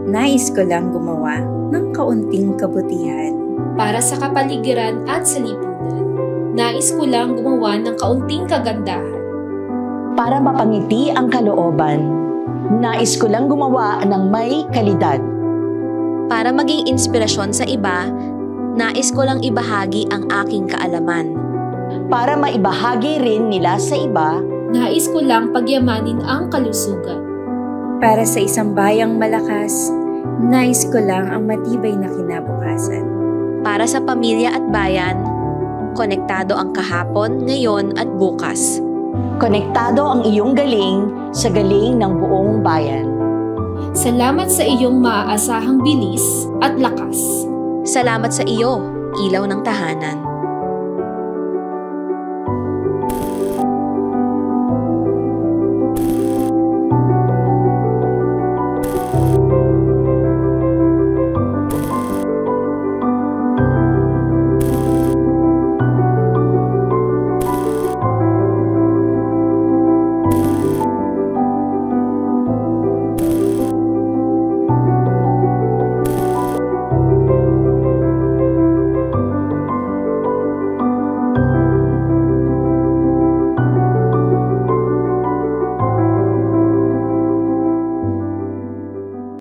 Nais ko lang gumawa ng kaunting kabutihan. Para sa kapaligiran at sa lipunan, nais ko lang gumawa ng kaunting kagandahan. Para mapangiti ang kalooban, nais ko lang gumawa ng may kalidad. Para maging inspirasyon sa iba, nais ko lang ibahagi ang aking kaalaman. Para maibahagi rin nila sa iba, nais ko lang pagyamanin ang kalusugan. Para sa isang bayang malakas, nais ko lang ang matibay na kinabukasan. Para sa pamilya at bayan, konektado ang kahapon, ngayon at bukas. Konektado ang iyong galing sa galing ng buong bayan. Salamat sa iyong maaasahang bilis at lakas. Salamat sa iyo, ilaw ng tahanan.